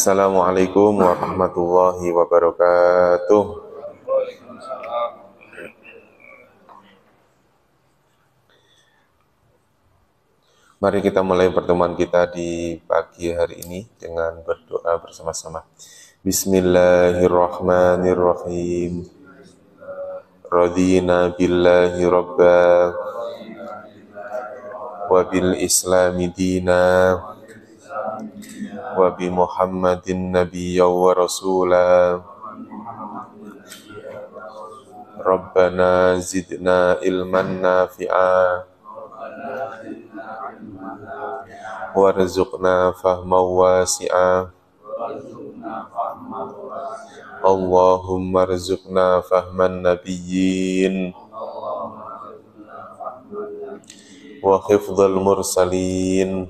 Assalamualaikum warahmatullahi wabarakatuh. Mari kita mulai pertemuan kita di pagi hari ini dengan berdoa bersama-sama. Bismillahirrahmanirrahim. Radina billahi rabba wa bil islami dina wa bi Muhammadin nabiyya wa rasula. Rabbana zidna ilman nafi'a warzuqna fahman wasi'a. Allahumma rzuqna fahman nabiyyin wa hifdzal mursalin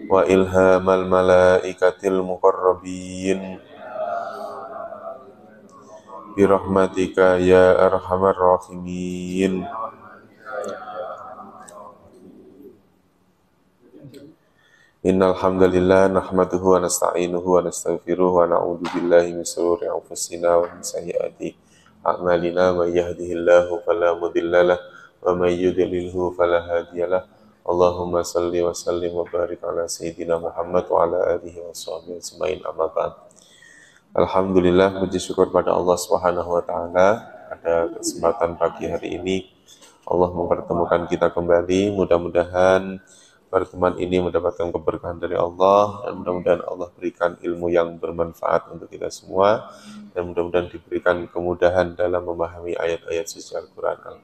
wa ilhamal malaikatil muqarrabin birahmatika ya arhamar rahimin. Innal hamdalillah nahmaduhu wa nasta'inuhu wa nastaghfiruhu wa na'udzu billahi min shururi anfusina wa min sayyiati a'malina. May yahdihillahu fala mudhillalah wa may yudlilhu fala hadiyalah. Allahumma salli wa sallim wa barik ala sayyidina Muhammad wa ala alihi wa sahbihi ajmain, amma ba'd. Alhamdulillah, puji syukur pada Allah Subhanahu wa taala pada kesempatan pagi hari ini Allah mempertemukan kita kembali. Mudah-mudahan pertemuan ini mendapatkan keberkahan dari Allah, dan mudah-mudahan Allah berikan ilmu yang bermanfaat untuk kita semua, dan mudah-mudahan diberikan kemudahan dalam memahami ayat-ayat suci Al-Quran.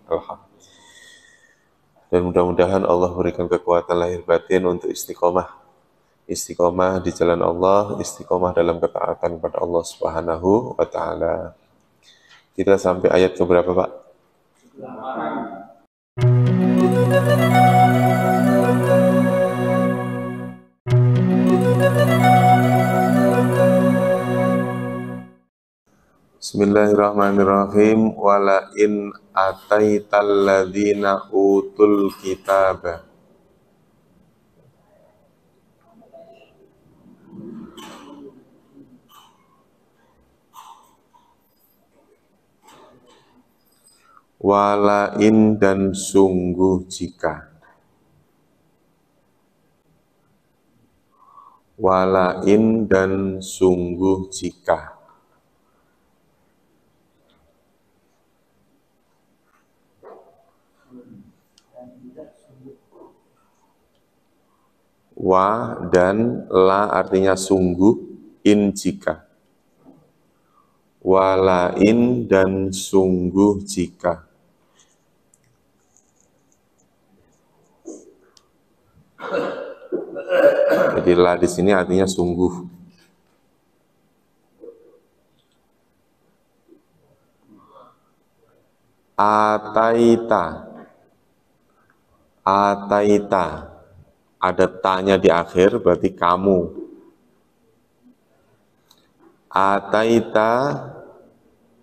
Dan mudah-mudahan Allah berikan kekuatan lahir batin untuk istiqomah di jalan Allah, istiqomah dalam ketaatan kepada Allah Subhanahu wa taala. Kita sampai ayat ke berapa, Pak? Bismillahirrahmanirrahim. Wala in ataital ladzina utul kitaba wala in dan sungguh jika, wala in dan sungguh jika, wa dan la artinya sungguh, in jika, wala in dan sungguh jika. Jadi la di sini artinya sungguh. Ataita, ataita, ada tanya di akhir, berarti kamu. Ataita,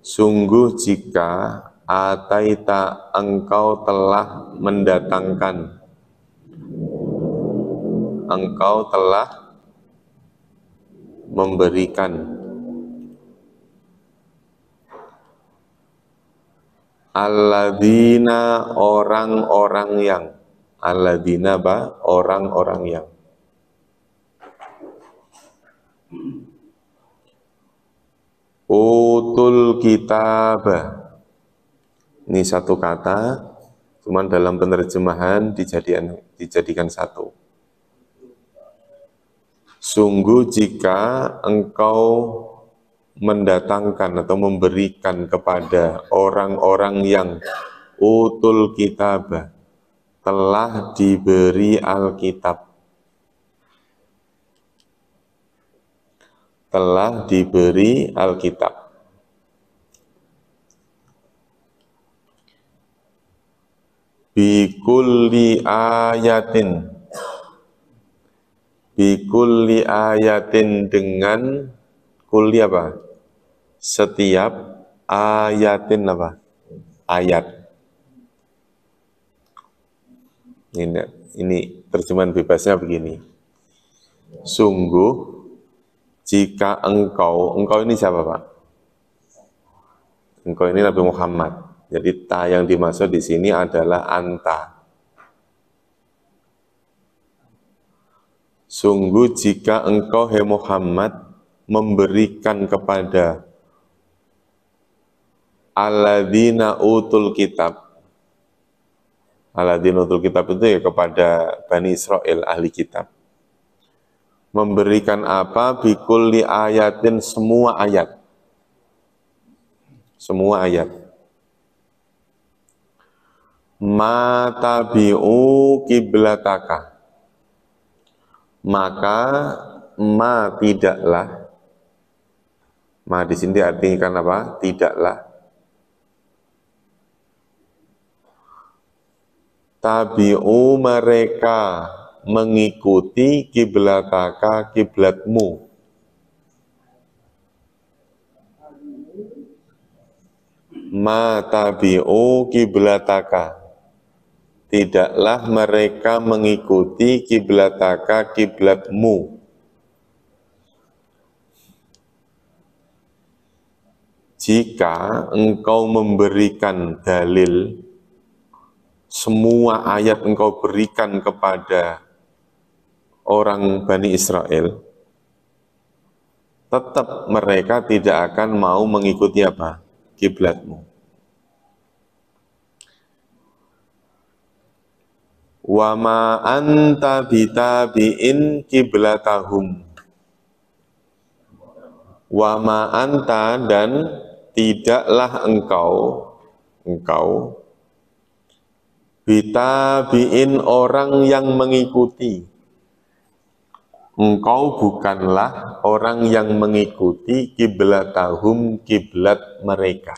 sungguh jika, ataita engkau telah mendatangkan, engkau telah memberikan. Alladzina orang-orang yang, alladzina ba orang-orang yang, utul kitab, ini satu kata, cuman dalam penerjemahan dijadikan satu. Sungguh jika engkau mendatangkan atau memberikan kepada orang-orang yang utul kitab, telah diberi Alkitab, telah diberi Alkitab. Bikulli ayatin, bikulli ayatin dengan kulli apa? Setiap ayatin apa? Ayat. Ini terjemahan bebasnya begini. Sungguh jika engkau ini siapa Pak? Engkau ini Nabi Muhammad. Jadi ta yang dimaksud di sini adalah anta. Sungguh jika engkau hai Muhammad memberikan kepada alladzina utul kitab. Alladzina utul kitab itu ya kepada Bani Israel ahli kitab. Memberikan apa? Bikulli ayatin, semua ayat. Semua ayat. Ma tabi'u kiblataka. Maka ma tidaklah. Ma di sini artinya apa? Tidaklah. Tabi'u mereka mengikuti kiblataka, kiblatmu. Ma tabi'u kiblataka. Tidaklah mereka mengikuti kiblataka, kiblatmu. Jika engkau memberikan dalil, semua ayat engkau berikan kepada orang Bani Israel, tetap mereka tidak akan mau mengikuti apa? Kiblatmu. Wa ma anta bitabi'in kiblatahum. Wa ma anta, dan tidaklah engkau bitabi'in orang yang mengikuti. Engkau bukanlah orang yang mengikuti kiblatahum, kiblat mereka.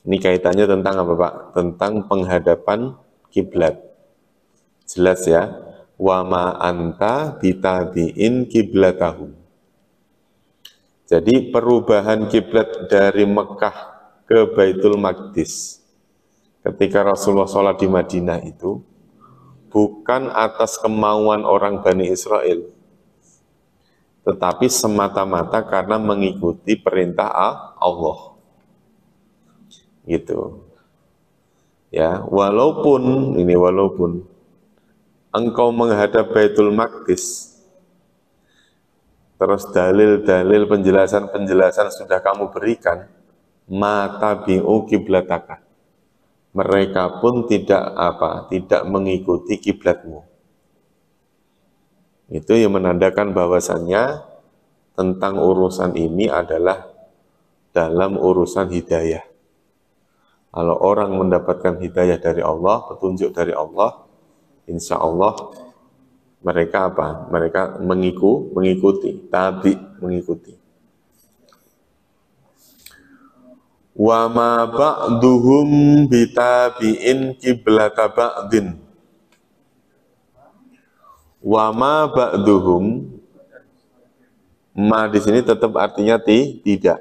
Ini kaitannya tentang apa Pak? Tentang penghadapan kiblat. Jelas ya. Wa ma anta bitabi'in kiblatahum. Jadi perubahan kiblat dari Mekah ke Baitul Maqdis ketika Rasulullah sholat di Madinah itu bukan atas kemauan orang Bani Israel, tetapi semata-mata karena mengikuti perintah Allah. Gitu. Ya, walaupun engkau menghadap Baitul Maqdis, terus dalil-dalil penjelasan sudah kamu berikan, mata bi'u kiblataka. Mereka pun tidak mengikuti kiblatmu. Itu yang menandakan bahwasannya tentang urusan ini adalah dalam urusan hidayah. Kalau orang mendapatkan hidayah dari Allah, petunjuk dari Allah, insya Allah mereka apa? Mereka mengikuti, mengikuti. Wa ma ba'duhum bitabi'in kiblata ba'din. Wa ma ba'duhum, ma di sini tetap artinya tidak.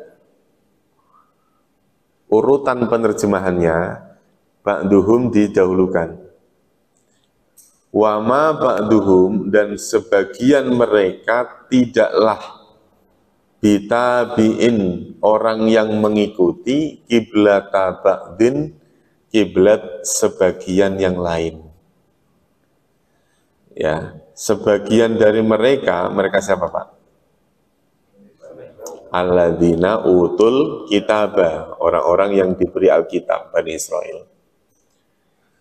Urutan penerjemahannya ba'duhum didahulukan. Wa ma ba'duhum, dan sebagian mereka tidaklah bitabi'in orang yang mengikuti kiblata ba'din, kiblat sebagian yang lain. Ya, sebagian dari mereka siapa Pak? Alladzina utul kitabah, orang-orang yang diberi Alkitab, Bani Israel.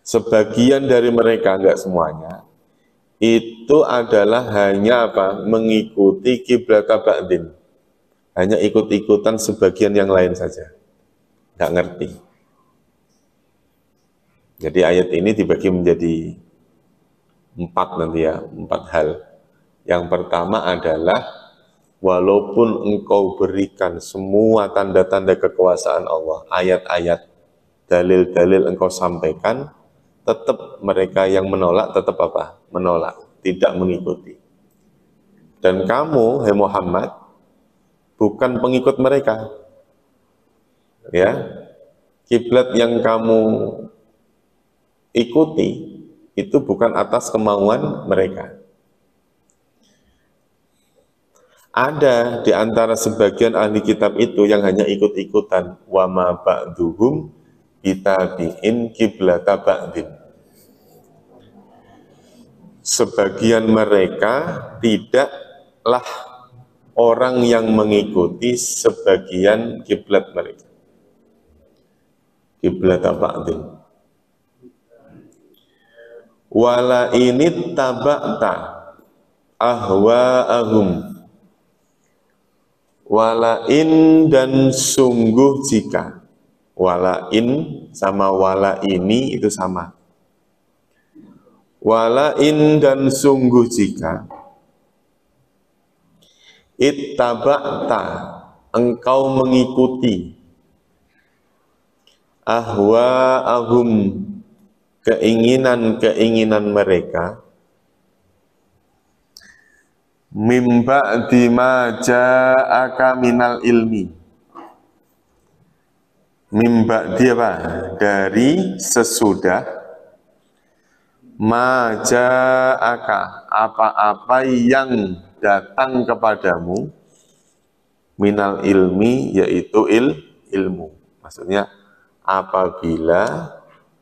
Sebagian dari mereka, enggak semuanya, itu adalah hanya apa? Mengikuti kiblat ba'din. Hanya ikut-ikutan sebagian yang lain saja. Enggak ngerti. Jadi ayat ini dibagi menjadi 4 nanti ya, 4 hal. Yang pertama adalah walaupun engkau berikan semua tanda-tanda kekuasaan Allah, ayat-ayat, dalil-dalil engkau sampaikan, tetap mereka yang menolak, tetap apa? Menolak, tidak mengikuti. Dan kamu, hai Muhammad, bukan pengikut mereka. Ya, kiblat yang kamu ikuti itu bukan atas kemauan mereka. Ada di antara sebagian ahli kitab itu yang hanya ikut-ikutan, wa ma ba'duhum bitabi'in kiblata ba'din. Sebagian mereka tidaklah orang yang mengikuti sebagian kiblat mereka. Kiblata ba'din. Wala ini taba'ta ahwa'ahum. Walain dan sungguh jika. Walain sama wala ini itu sama. Walain dan sungguh jika. Ittaba'ta engkau mengikuti. Ahwa'ahum keinginan-keinginan mereka. Mimba dima ja'aka minal ilmi. Mimba dia apa? Dari sesudah ma ja'aka apa-apa yang datang kepadamu minal ilmi yaitu ilmu. Maksudnya apabila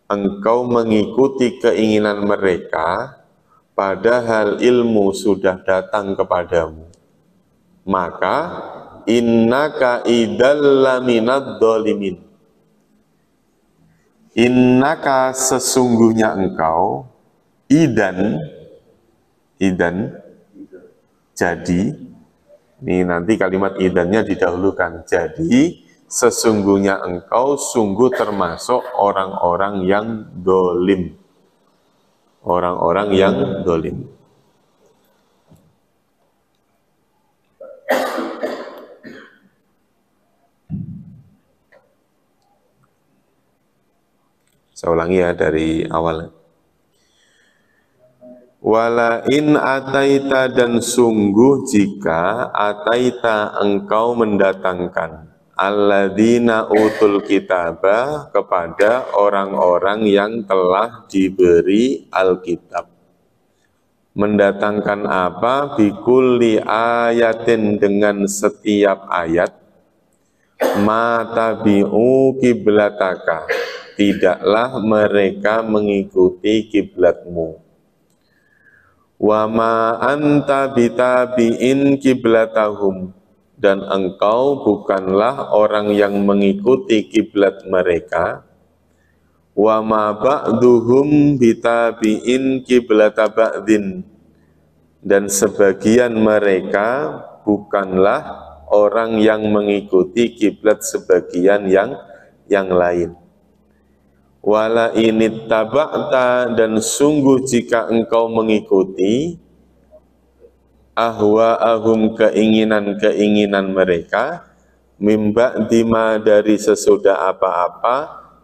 engkau mengikuti keinginan mereka padahal ilmu sudah datang kepadamu, maka innaka idal laminad dhalimin. Innaka sesungguhnya engkau idan jadi, ini nanti kalimat idannya didahulukan, jadi sesungguhnya engkau sungguh termasuk orang-orang yang dolim. Orang-orang yang dolim. Saya ulangi ya dari awal. Wala in ataita dan sungguh jika ataita engkau mendatangkan alladzina utul kitabah kepada orang-orang yang telah diberi Alkitab. Mendatangkan apa? Bikulli ayatin dengan setiap ayat. Matabi'u kiblataka. Tidaklah mereka mengikuti kiblatmu. Wa ma anta bitabi'in kiblatahum. Dan engkau bukanlah orang yang mengikuti kiblat mereka. Wa ma ba'duhum bitabi'in kiblata ba'din. Dan sebagian mereka bukanlah orang yang mengikuti kiblat sebagian yang lain. Wala init taba'ta dan sungguh jika engkau mengikuti ahwa'ahum keinginan-keinginan mereka mimba dima dari sesudah apa-apa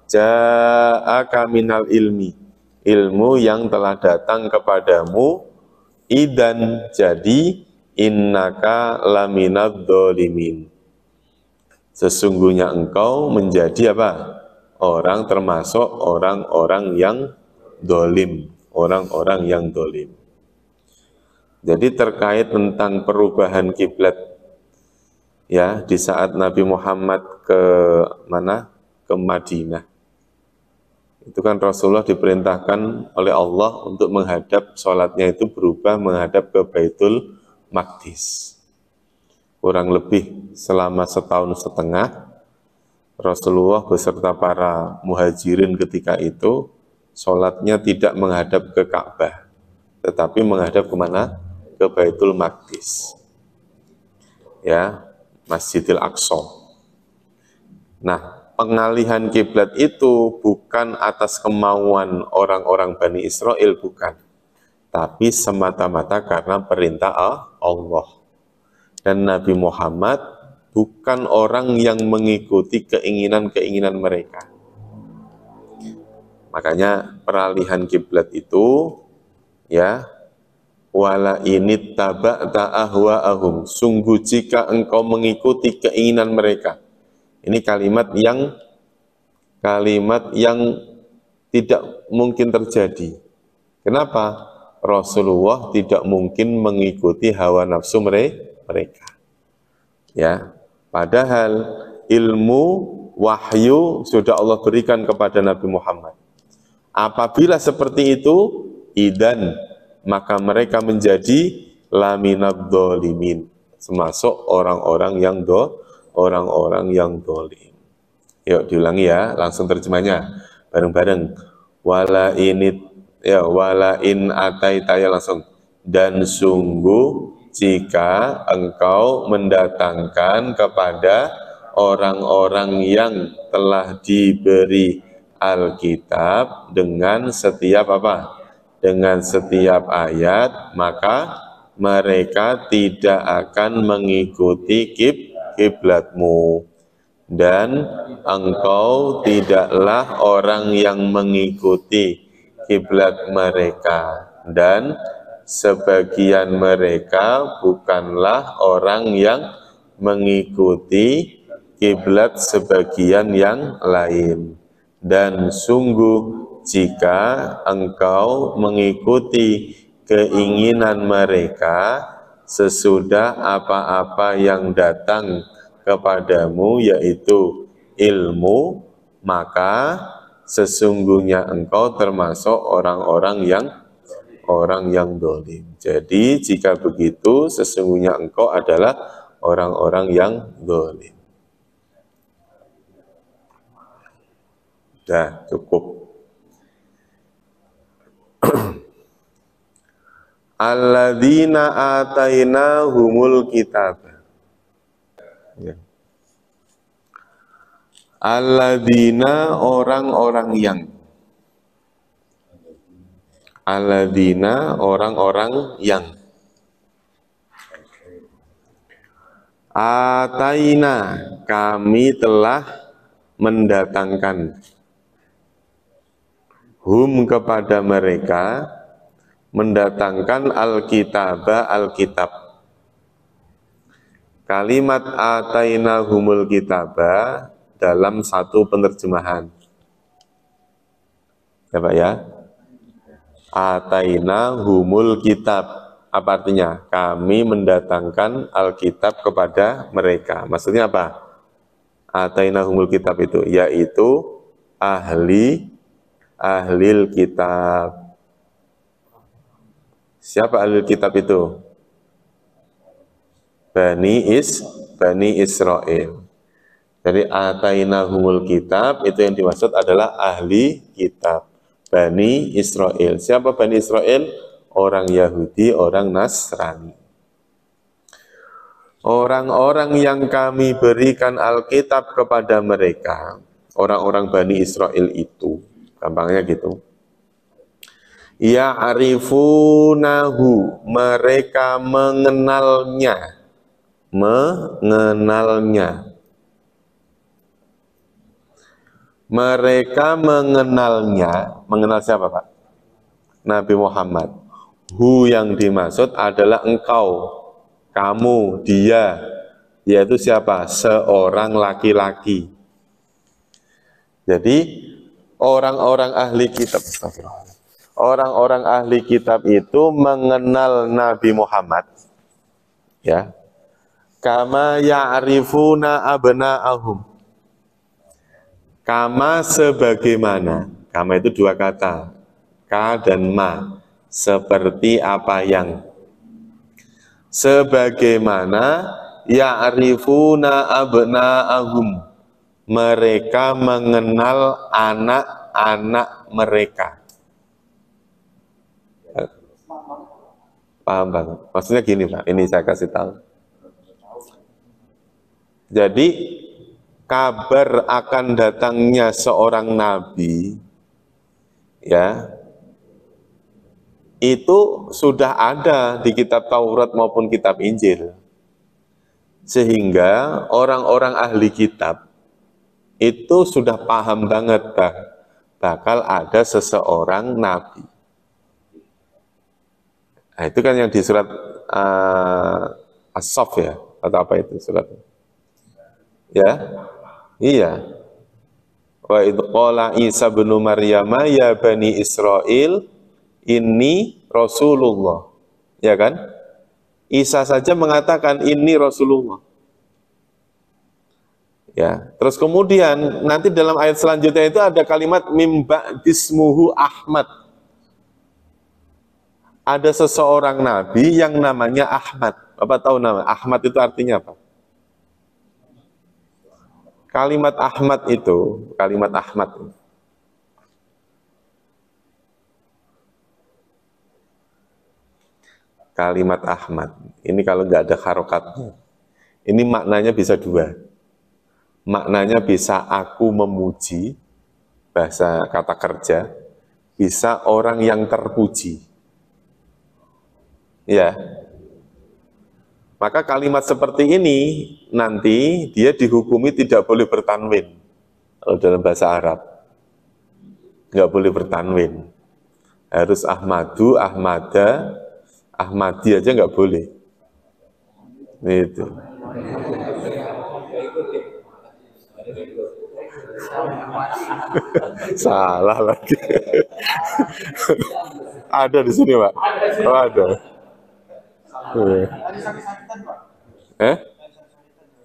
ja'aka minal ilmu yang telah datang kepadamu idan jadi innaka laminad dhalimin sesungguhnya engkau menjadi apa? Orang termasuk orang-orang yang dolim, orang-orang yang dolim. Jadi terkait tentang perubahan kiblat ya di saat Nabi Muhammad ke mana? Ke Madinah. Itu kan Rasulullah diperintahkan oleh Allah untuk menghadap sholatnya itu berubah menghadap ke Baitul Maqdis. Kurang lebih selama 1,5 tahun Rasulullah beserta para muhajirin ketika itu sholatnya tidak menghadap ke Ka'bah, tetapi menghadap kemana? Ke Baitul Maqdis, ya, Masjidil Aqsa. Nah, pengalihan kiblat itu bukan atas kemauan orang-orang Bani Israel, bukan, tapi semata-mata karena perintah Allah. Dan Nabi Muhammad bukan orang yang mengikuti keinginan-keinginan mereka. Makanya peralihan kiblat itu ya wala init taba'ta ahwa'ahum sungguh jika engkau mengikuti keinginan mereka. Ini kalimat yang tidak mungkin terjadi. Kenapa? Rasulullah tidak mungkin mengikuti hawa nafsu mereka. Ya, padahal ilmu wahyu sudah Allah berikan kepada Nabi Muhammad. Apabila seperti itu, idan maka mereka menjadi laminad dzalimin, termasuk orang-orang yang dolim. Yuk diulangi ya, langsung terjemahnya bareng-bareng. Wala in ataita, ya langsung. Dan sungguh jika engkau mendatangkan kepada orang-orang yang telah diberi Alkitab dengan setiap apa? Dengan setiap ayat, maka mereka tidak akan mengikuti kiblatmu, dan engkau tidaklah orang yang mengikuti kiblat mereka, dan sebagian mereka bukanlah orang yang mengikuti kiblat sebagian yang lain. Dan sungguh jika engkau mengikuti keinginan mereka sesudah apa-apa yang datang kepadamu, yaitu ilmu, maka sesungguhnya engkau termasuk orang-orang yang dolim. Jadi jika begitu sesungguhnya engkau adalah orang-orang yang dolim. Dah cukup. Alladzina atainahumul kitab. Ya. Alladzina orang-orang yang. Alladzina orang-orang yang. Ataina kami telah mendatangkan hum kepada mereka, mendatangkan Alkitab. Kalimat ataina humul kitaba dalam satu penerjemahan. Ya Pak ya? Ataina humul kitab. Apa artinya? Kami mendatangkan Alkitab kepada mereka. Maksudnya apa? Ataina humul kitab itu, yaitu ahlil kitab. Siapa ahlul kitab itu? Bani Israel. Jadi atainahumul kitab itu yang dimaksud adalah ahli kitab, Bani Israel. Siapa Bani Israel? Orang Yahudi, orang Nasrani. Orang-orang yang kami berikan Alkitab kepada mereka, orang-orang Bani Israel itu, gampangnya gitu. Ya'rifunahu, mereka mengenalnya. Mereka mengenalnya. Mengenal siapa Pak? Nabi Muhammad. Hu yang dimaksud adalah engkau, kamu, dia, yaitu siapa? Seorang laki-laki. Jadi orang-orang ahli kitab, orang-orang ahli kitab itu mengenal Nabi Muhammad, ya, kama ya'rifuna abna'ahum, kama sebagaimana, kama itu dua kata, ka dan ma, seperti apa yang, sebagaimana ya'rifuna abna'ahum, mereka mengenal anak-anak mereka. Paham banget. Maksudnya gini Pak, ini saya kasih tahu. Jadi kabar akan datangnya seorang nabi, ya, itu sudah ada di kitab Taurat maupun kitab Injil. Sehingga orang-orang ahli kitab itu sudah paham banget bakal ada seseorang nabi. Nah, itu kan yang di surat As-Saff ya, atau apa itu surat? Ya, iya. Wa idh qala Isa bin Maryam ya bani Israel inni Rasulullah. Ya kan? Isa saja mengatakan ini Rasulullah. Ya, terus kemudian nanti dalam ayat selanjutnya itu ada kalimat mimba dismuhu Ahmad. Ada seseorang nabi yang namanya Ahmad. Bapak tahu nama Ahmad itu artinya apa? Kalimat Ahmad itu, kalimat Ahmad. Kalimat Ahmad. Ini kalau nggak ada harokatnya. Ini maknanya bisa dua. Maknanya bisa aku memuji, bahasa kata kerja, bisa orang yang terpuji. Ya. Maka kalimat seperti ini nanti dia dihukumi tidak boleh bertanwin. Kalau dalam bahasa Arab. Nggak boleh bertanwin. Harus Ahmadu, Ahmada, Ahmadi aja nggak boleh. Itu. Salah lagi. Ada di sini, Pak. Oh, ada.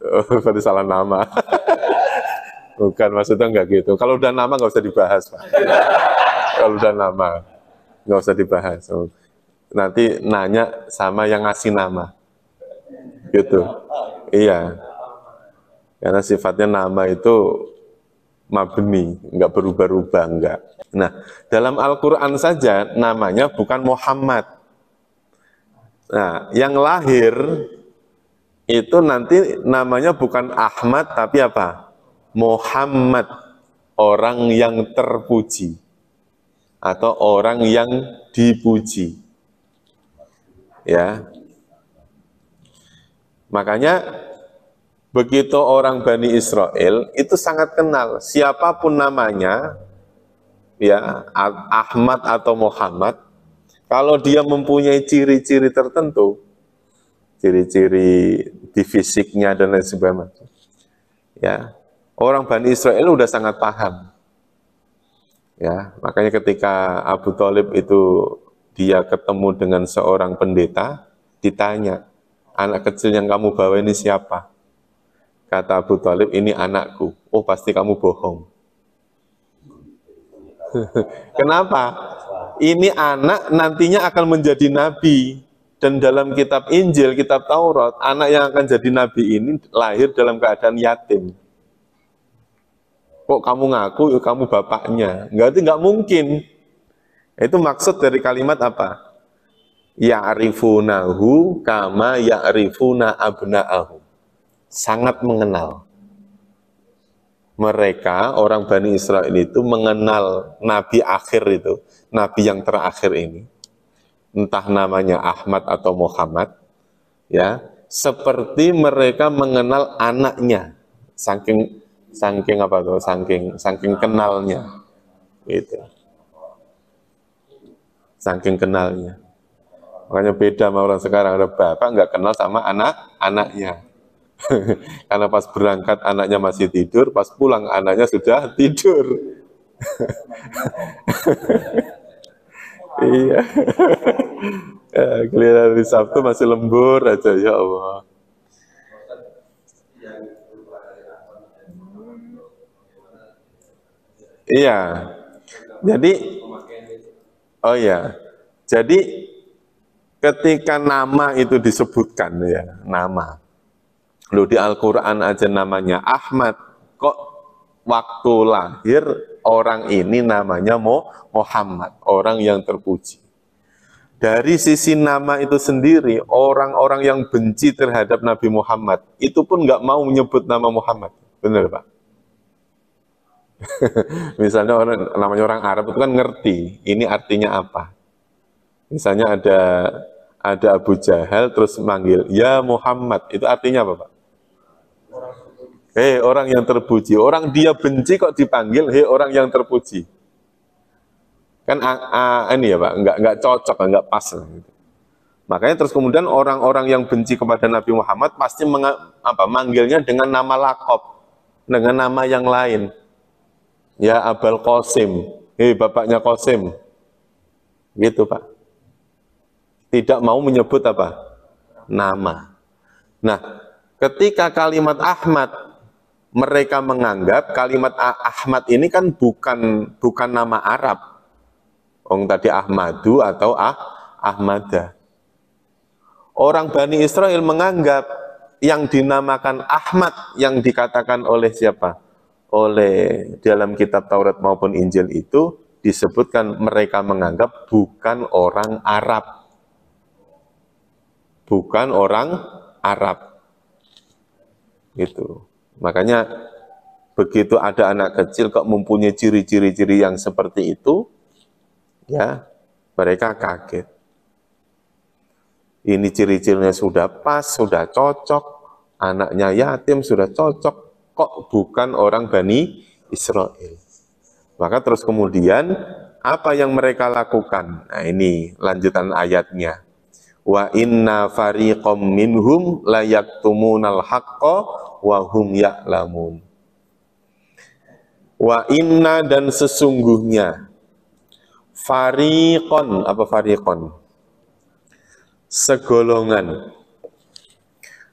Oh, berarti salah nama. Bukan, maksudnya nggak gitu. Kalau udah nama nggak usah dibahas, Pak. Kalau udah nama nggak usah dibahas. Nanti nanya sama yang ngasih nama. Gitu. Iya. Karena sifatnya nama itu mabni, nggak berubah-ubah, enggak. Nah, dalam Al-Quran saja namanya bukan Muhammad. Nah, yang lahir itu nanti namanya bukan Ahmad, tapi apa? Muhammad, orang yang terpuji. Atau orang yang dipuji. Ya. Makanya begitu orang Bani Israel itu sangat kenal siapapun namanya, ya Ahmad atau Muhammad, kalau dia mempunyai ciri-ciri tertentu, ciri-ciri di fisiknya dan lain sebagainya, ya orang Bani Israel udah sangat paham. Ya, makanya ketika Abu Thalib itu dia ketemu dengan seorang pendeta, ditanya, anak kecil yang kamu bawa ini siapa? Kata Abu Thalib, ini anakku. Oh, pasti kamu bohong. Kenapa? Ini anak nantinya akan menjadi nabi. Dan dalam kitab Injil, kitab Taurat, anak yang akan jadi nabi ini lahir dalam keadaan yatim. Kok kamu ngaku, kamu bapaknya? Nggak mungkin. Itu maksud dari kalimat apa? Ya'rifunahu kama ya'rifuna abna'ahu. Sangat mengenal. Mereka, orang Bani Israel itu mengenal Nabi akhir itu, Nabi yang terakhir ini, entah namanya Ahmad atau Muhammad, ya, seperti mereka mengenal anaknya, saking apa tuh, saking kenalnya, gitu, saking kenalnya. Makanya beda sama orang sekarang, ada bapak nggak kenal sama anaknya. Karena pas berangkat anaknya masih tidur, pas pulang anaknya sudah tidur. Iya. Giliran hari Sabtu masih lembur aja, ya Allah. Iya. Jadi, oh ya. Jadi ketika nama itu disebutkan ya, nama. Loh, di Al-Quran aja namanya Ahmad, kok waktu lahir orang ini namanya Muhammad, orang yang terpuji. Dari sisi nama itu sendiri, orang-orang yang benci terhadap Nabi Muhammad, itu pun nggak mau menyebut nama Muhammad. Benar, Pak? Misalnya namanya orang Arab itu kan ngerti, ini artinya apa. Misalnya ada Abu Jahal terus manggil, ya Muhammad, itu artinya apa, Pak? Hei orang yang terpuji, orang dia benci kok dipanggil hei orang yang terpuji. Kan ini ya Pak, nggak cocok, nggak pas. Gitu. Makanya terus kemudian orang-orang yang benci kepada Nabi Muhammad pasti manggilnya dengan nama lakop, dengan nama yang lain. Ya Abul Qasim, hei bapaknya Qasim. Gitu Pak. Tidak mau menyebut apa? Nama. Nah, ketika kalimat Ahmad mereka menganggap kalimat Ahmad ini kan bukan nama Arab. Tadi Ahmadu atau Ahmada. Orang Bani Israel menganggap yang dinamakan Ahmad yang dikatakan oleh siapa? Oleh dalam kitab Taurat maupun Injil itu disebutkan mereka menganggap bukan orang Arab. Bukan orang Arab. Gitu. Makanya begitu ada anak kecil kok mempunyai ciri-ciri yang seperti itu, ya mereka kaget. Ini ciri-cirinya sudah pas, sudah cocok, anaknya yatim sudah cocok, kok bukan orang Bani Israel. Maka terus kemudian apa yang mereka lakukan? Nah ini lanjutan ayatnya. Wa inna fariqam minhum la yaktumunal haqqa wa hum ya'lamun. Wa inna dan sesungguhnya fariqon, apa fariqon? Segolongan.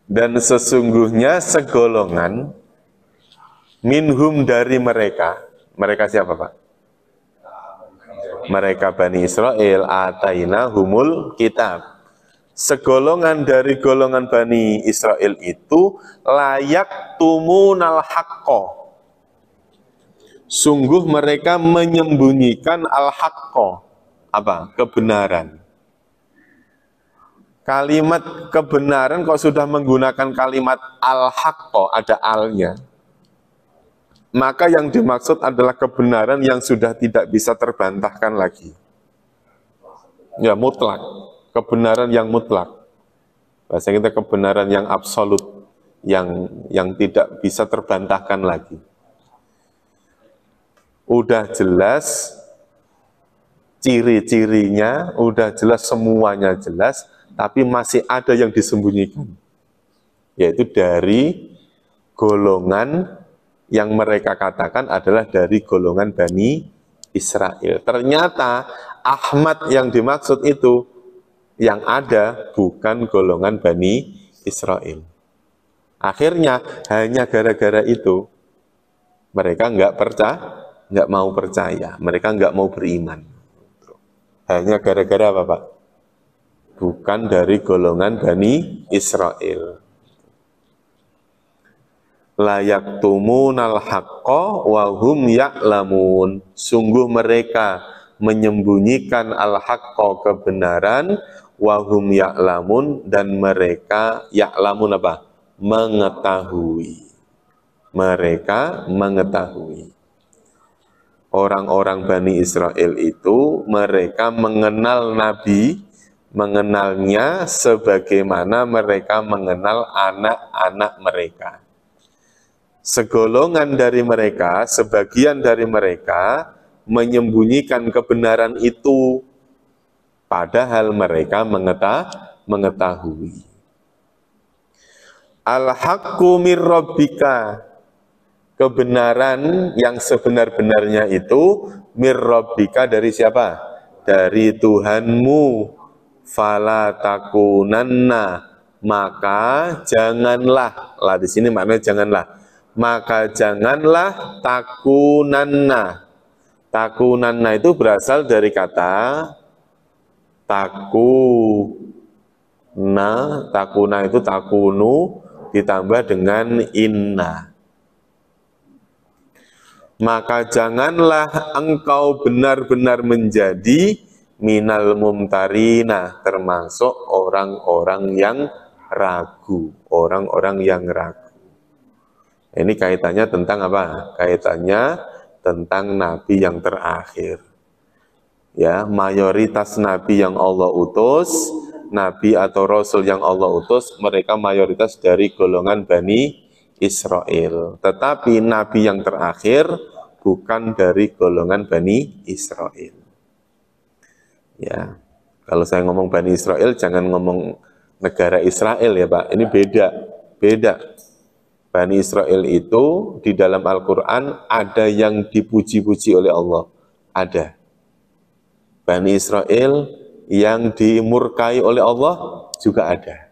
Dan sesungguhnya segolongan minhum dari mereka. Mereka siapa, Pak? Mereka Bani Israel, ataina humul kitab. Segolongan dari golongan Bani Israel itu layak tumunal haqqo. Sungguh mereka menyembunyikan al-haqqo. Apa? Kebenaran. Kalimat kebenaran kok sudah menggunakan kalimat al-haqqo, ada alnya. Maka yang dimaksud adalah kebenaran yang sudah tidak bisa terbantahkan lagi. Ya, mutlak. Kebenaran yang mutlak. Bahasa kita kebenaran yang absolut, yang tidak bisa terbantahkan lagi. Udah jelas ciri-cirinya, udah jelas semuanya jelas, tapi masih ada yang disembunyikan. Yaitu dari golongan yang mereka katakan adalah dari golongan Bani Israel. Ternyata Ahmad yang dimaksud itu yang ada bukan golongan Bani Israel. Akhirnya hanya gara-gara itu mereka nggak mau percaya, mereka nggak mau beriman. Hanya gara-gara apa, Pak? Bukan dari golongan Bani Israel. Layak tumunal haqqo wa hum ya'lamun. Sungguh mereka menyembunyikan al-haqqo kebenaran, wahum ya'lamun dan mereka ya'lamun apa? Mengetahui. Mereka mengetahui. Orang-orang Bani Israel itu mereka mengenal Nabi, mengenalnya sebagaimana mereka mengenal anak-anak mereka. Segolongan dari mereka, sebagian dari mereka menyembunyikan kebenaran itu, padahal mereka mengetahui. Al-haqqu mir rabbika, kebenaran yang sebenar-benarnya itu mir rabbika dari siapa? Dari Tuhanmu. Fala takunanna, maka janganlah, lah di sini maknanya janganlah. Maka janganlah takunanna. Takunanna itu berasal dari kata takuna itu takunu ditambah dengan inna. Maka janganlah engkau benar-benar menjadi minal mumtarina, termasuk orang-orang yang ragu, orang-orang yang ragu. Ini kaitannya tentang apa? Kaitannya tentang nabi yang terakhir. Ya, mayoritas nabi yang Allah utus, nabi atau rasul yang Allah utus, mereka mayoritas dari golongan Bani Israel. Tetapi nabi yang terakhir bukan dari golongan Bani Israel. Ya, kalau saya ngomong Bani Israel, jangan ngomong negara Israel ya Pak. Ini beda. Bani Israel itu di dalam Al-Quran ada yang dipuji-puji oleh Allah. Ada. Bani Israel yang dimurkai oleh Allah juga ada.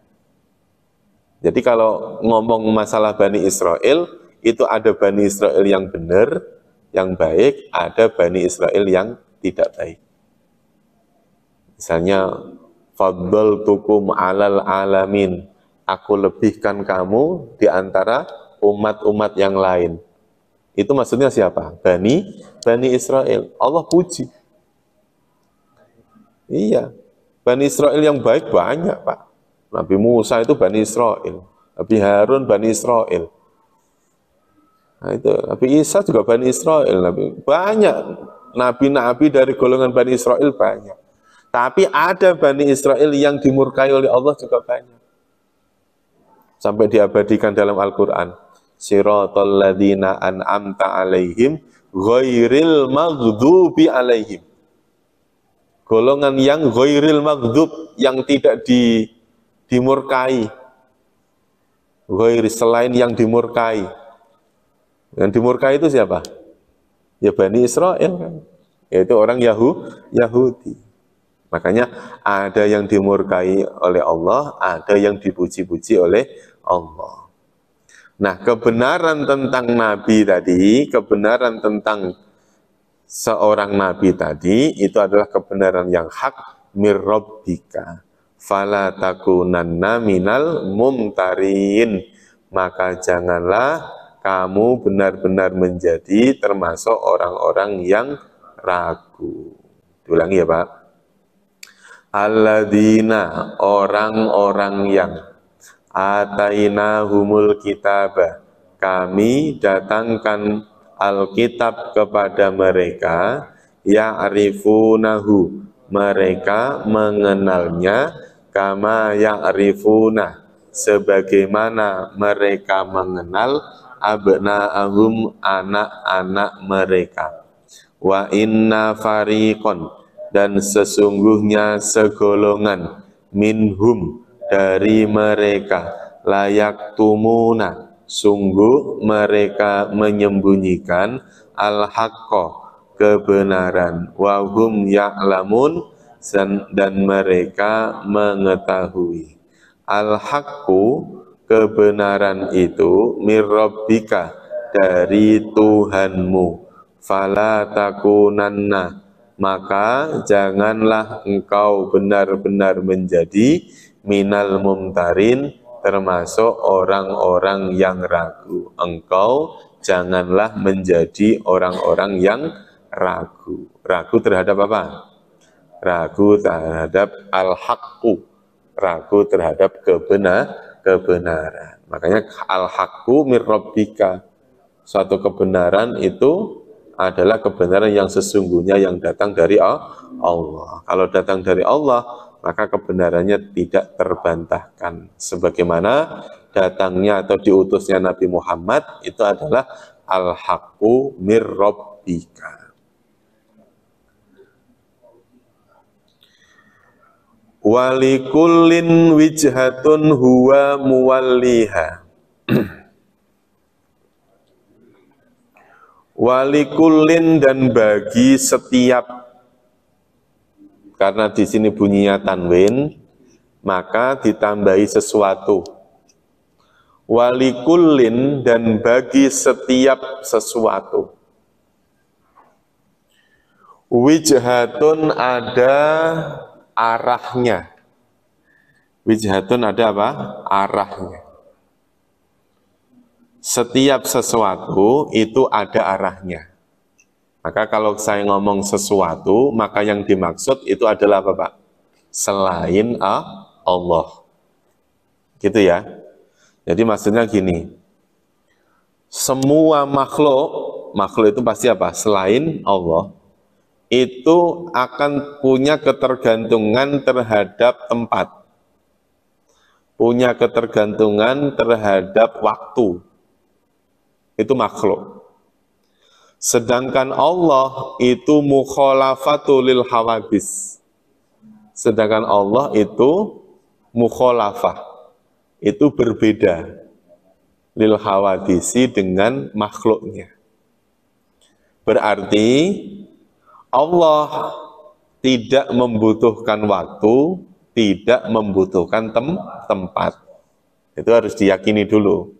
Jadi kalau ngomong masalah Bani Israel, itu ada Bani Israel yang benar, yang baik, ada Bani Israel yang tidak baik. Misalnya, faddaltukum alal alamin, aku lebihkan kamu di antara umat-umat yang lain. Itu maksudnya siapa? Bani Israel. Allah puji. Iya, Bani Israel yang baik banyak, Pak. Nabi Musa itu Bani Israel, Nabi Harun Bani Israel. Nah, itu Nabi Isa juga Bani Israel, banyak nabi-nabi dari golongan Bani Israel banyak. Tapi ada Bani Israel yang dimurkai oleh Allah juga banyak. Sampai diabadikan dalam Al-Quran. Siratal ladzina an'amta alaihim ghairil maghdubi alaihim. Golongan yang ghairil maghdub, yang tidak dimurkai. Ghair, selain yang dimurkai. Yang dimurkai itu siapa? Ya Bani Israel kan. Yaitu orang Yahudi. Makanya ada yang dimurkai oleh Allah, ada yang dipuji-puji oleh Allah. Nah, kebenaran tentang Nabi tadi, kebenaran tentang seorang Nabi tadi, itu adalah kebenaran yang hak mir rabbika. Fala takunanna minal mumtarin. Maka janganlah kamu benar-benar menjadi termasuk orang-orang yang ragu. Diulangi ya Pak. Alladzina, orang-orang yang atainahumul kitabah, kami datangkan Alkitab kepada mereka, ya'rifunahu, mereka mengenalnya, kama ya'rifuna, sebagaimana mereka mengenal abna'ahum, anak-anak mereka. Wa inna fariqon, dan sesungguhnya segolongan minhum, dari mereka, layak tumuna, sungguh mereka menyembunyikan al-haqqa, kebenaran, wahum ya'lamun, dan mereka mengetahui. Al-haqqu, kebenaran itu, mir rabbika, dari Tuhanmu. Fala takunanna, maka janganlah engkau benar-benar menjadi minal mumtarin, termasuk orang-orang yang ragu. Engkau janganlah menjadi orang-orang yang ragu. Ragu terhadap apa? Ragu terhadap al-haqqu, ragu terhadap kebenaran. Makanya al-haqqu mir rabbika, suatu kebenaran itu adalah kebenaran yang sesungguhnya yang datang dari Allah. Kalau datang dari Allah, maka kebenarannya tidak terbantahkan. Sebagaimana datangnya atau diutusnya Nabi Muhammad itu adalah al-haqqu mir rabbika. Walikullin wijhatun huwa muwalliha. Walikullin, dan bagi setiap, karena di sini bunyinya tanwin, maka ditambahi sesuatu. Walikullin, dan bagi setiap sesuatu. Wijhatun, ada arahnya. Wijhatun, ada apa? Arahnya. Setiap sesuatu itu ada arahnya. Maka kalau saya ngomong sesuatu, maka yang dimaksud itu adalah apa Pak? Selain Allah. Gitu ya. Jadi maksudnya gini, semua makhluk itu pasti apa? Selain Allah, itu akan punya ketergantungan terhadap tempat. Punya ketergantungan terhadap waktu. Itu makhluk. Sedangkan Allah itu mukhalafatul lil hawadis. Sedangkan Allah itu mukhalafah. Itu berbeda lil hawadisi dengan makhluknya. Berarti Allah tidak membutuhkan waktu, tidak membutuhkan tempat. Itu harus diyakini dulu.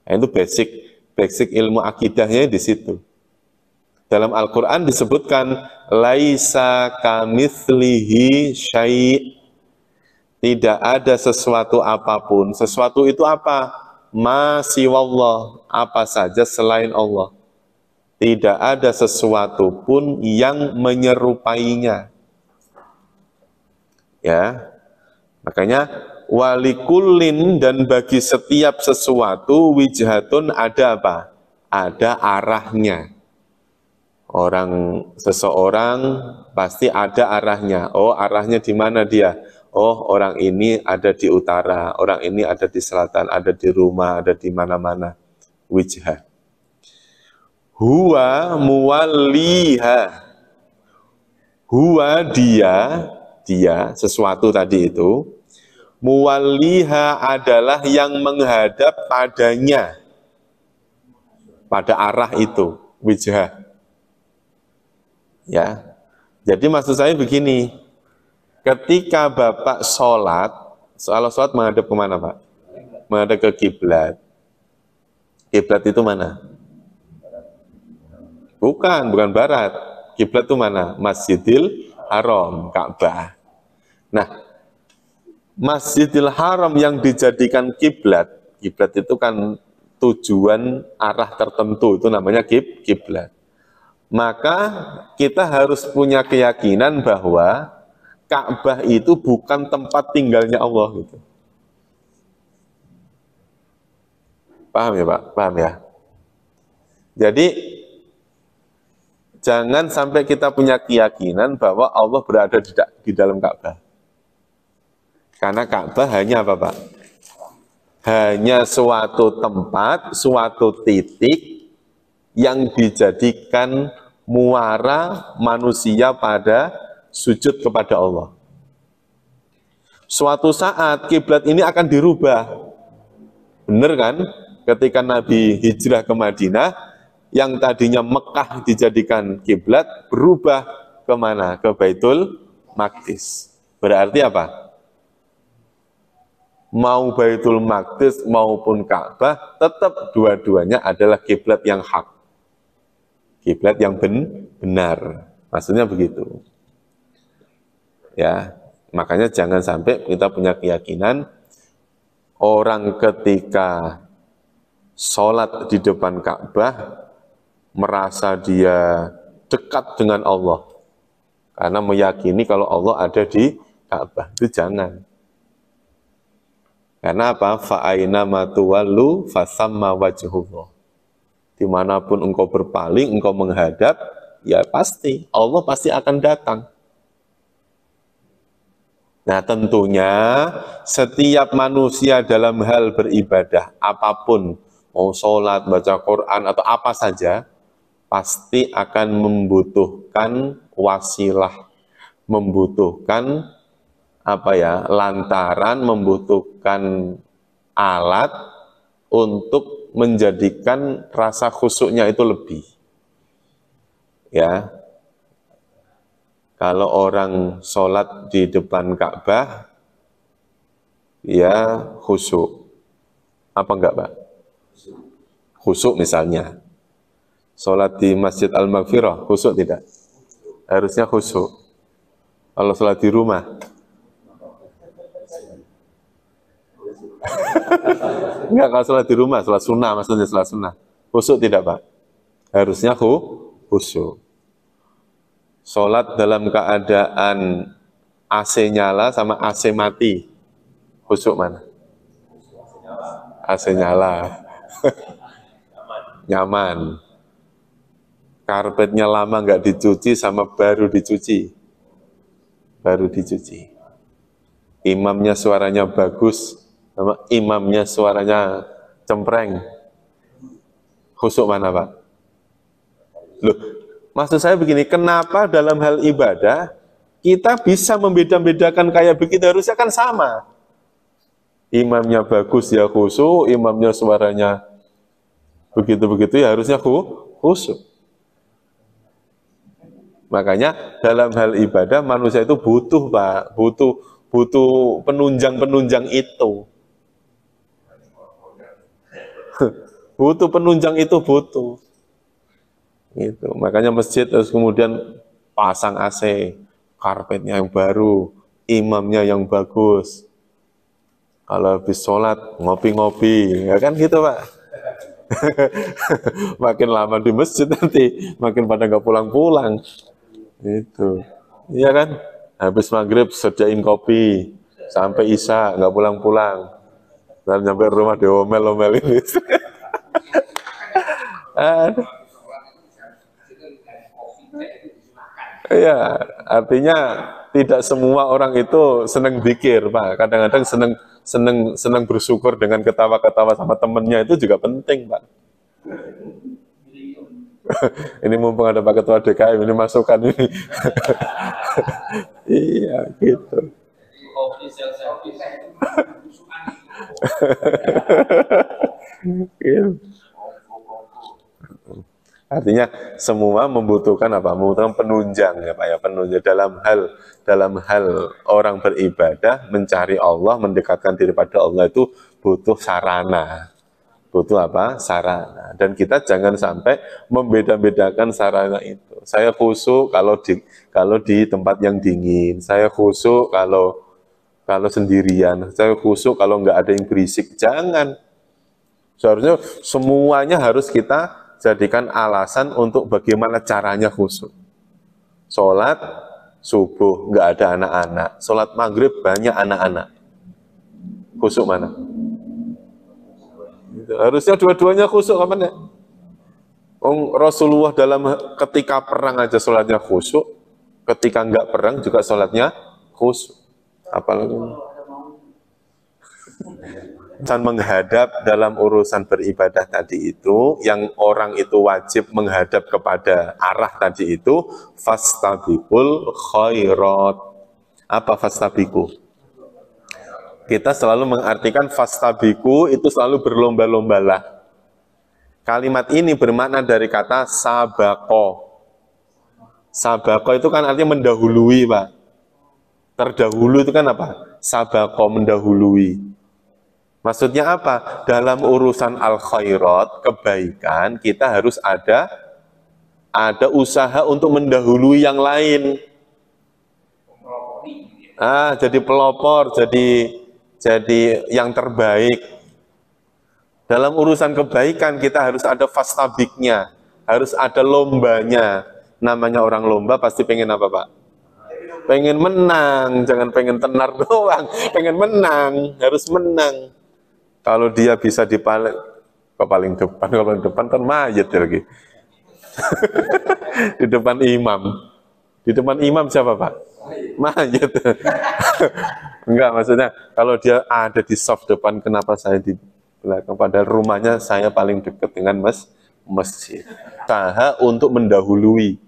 Nah, itu basic Basic ilmu akidahnya di situ. Dalam Al-Quran disebutkan laisa kamitslihi syai'. Tidak ada sesuatu apapun. Sesuatu itu apa? Ma siwallah, apa saja selain Allah. Tidak ada sesuatu pun yang menyerupainya. Ya. Makanya walikullin, dan bagi setiap sesuatu wijhatun ada apa? Ada arahnya. Seseorang pasti ada arahnya. Oh, arahnya di mana dia? Oh, orang ini ada di utara, orang ini ada di selatan, ada di rumah, ada di mana-mana. Wijhah. Huwa muwalliha. Huwa dia sesuatu tadi itu. Muwalliha adalah yang menghadap padanya, pada arah itu, wijhah. Ya, jadi maksud saya begini, ketika Bapak sholat, kalau sholat menghadap kemana Pak? Menghadap ke kiblat. Kiblat itu mana? Bukan barat. Kiblat itu mana? Masjidil Haram, Ka'bah. Nah, Masjidil Haram yang dijadikan kiblat, kiblat itu kan tujuan arah tertentu, itu namanya kiblat. Maka kita harus punya keyakinan bahwa Ka'bah itu bukan tempat tinggalnya Allah gitu. Paham ya Pak? Paham ya? Jadi jangan sampai kita punya keyakinan bahwa Allah berada di dalam Ka'bah. Karena Ka'bah hanya apa Pak? Hanya suatu tempat, suatu titik yang dijadikan muara manusia pada sujud kepada Allah. Suatu saat kiblat ini akan dirubah. Benar kan? Ketika Nabi hijrah ke Madinah, yang tadinya Mekah dijadikan kiblat berubah kemana? Ke Baitul Maqdis. Berarti apa? Mau Baitul Maqdis maupun Ka'bah, tetap dua-duanya adalah kiblat yang hak. Kiblat yang benar. Maksudnya begitu. Ya, makanya jangan sampai kita punya keyakinan orang ketika sholat di depan Ka'bah merasa dia dekat dengan Allah karena meyakini kalau Allah ada di Ka'bah. Itu jangan. Karena apa? Fa'aina matuwallu fasamma wajhullah. Dimanapun engkau berpaling, engkau menghadap, ya pasti, Allah pasti akan datang. Nah tentunya setiap manusia dalam hal beribadah, apapun, mau sholat, baca Quran, atau apa saja, pasti akan membutuhkan wasilah, membutuhkan lantaran, membutuhkan alat untuk menjadikan rasa khusyuknya itu lebih. Ya, kalau orang sholat di depan Ka'bah, ya khusyuk. Apa enggak Pak? Khusyuk misalnya. Sholat di Masjid Al-Maghfirah, khusyuk tidak? Harusnya khusyuk. Kalau sholat di rumah, enggak, kalau sholat di rumah, sholat sunnah, maksudnya sholat sunnah. Khusyuk tidak Pak? Harusnya khusyuk. Sholat dalam keadaan AC nyala sama AC mati. Khusyuk mana? AC nyala. Nyaman. Karpetnya lama nggak dicuci sama baru dicuci. Baru dicuci. Imamnya suaranya bagus sama imamnya suaranya cempreng. Khusyuk mana Pak? Loh, maksud saya begini, kenapa dalam hal ibadah kita bisa membeda-bedakan kayak begitu? Harusnya kan sama. Imamnya bagus ya khusyuk, imamnya suaranya begitu-begitu ya harusnya khusyuk. Makanya dalam hal ibadah manusia itu butuh Pak, butuh penunjang-penunjang itu. Butuh penunjang itu butuh. Itu. Makanya masjid terus kemudian pasang AC, karpetnya yang baru, imamnya yang bagus. Kalau habis sholat ngopi-ngopi, ya kan gitu Pak. Makin lama di masjid nanti makin pada nggak pulang-pulang. Itu, iya kan? Habis maghrib sediain kopi sampai isya nggak pulang-pulang. Dan sampai rumah diomel-omelin. Iya, artinya tidak semua orang itu senang zikir, Pak. Kadang-kadang senang senang senang bersyukur dengan ketawa-ketawa sama temennya itu juga penting, Pak. Ini mumpung ada Pak Ketua DKM, ini masukan ini. Iya, gitu. Gitu. Artinya semua membutuhkan apa? Membutuhkan penunjang ya Pak ya, penunjang dalam hal orang beribadah, mencari Allah, mendekatkan diri pada Allah itu butuh sarana. Butuh apa? Sarana. Dan kita jangan sampai membeda-bedakan sarana itu. Saya khusyuk kalau di tempat yang dingin, saya khusyuk kalau sendirian, saya khusyuk kalau nggak ada yang berisik. Jangan. Seharusnya semuanya harus kita jadikan alasan untuk bagaimana caranya khusyuk. Sholat subuh nggak ada anak-anak, sholat maghrib banyak anak-anak. Khusyuk mana? Harusnya dua-duanya khusyuk kapan ya? Rasulullah ketika perang aja sholatnya khusyuk, ketika nggak perang juga sholatnya khusyuk. Apalagi dan menghadap dalam urusan beribadah tadi itu, yang orang itu wajib menghadap kepada arah tadi itu, fastabiqul khairat. Apa fastabiqu? Kita selalu mengartikan fastabiqu itu selalu berlomba-lombalah. Kalimat ini bermakna dari kata sabako. Sabako itu kan artinya mendahului, Pak. Terdahulu itu kan apa? Sabako, mendahului. Maksudnya apa? Dalam urusan al-khairat, kebaikan, kita harus ada usaha untuk mendahului yang lain. Jadi pelopor, jadi yang terbaik. Dalam urusan kebaikan kita harus ada fastabiknya, harus ada lombanya. Namanya orang lomba pasti pengen apa Pak? Pengen menang, jangan pengen tenar doang. Pengen menang, harus menang. Kalau dia bisa ke paling depan kan mayat ya lagi. Di depan imam. Di depan imam siapa Pak? Mayat. Enggak, maksudnya kalau dia ada di soft depan, kenapa saya di belakang? Padahal rumahnya saya paling dekat dengan masjid. Usaha untuk mendahului.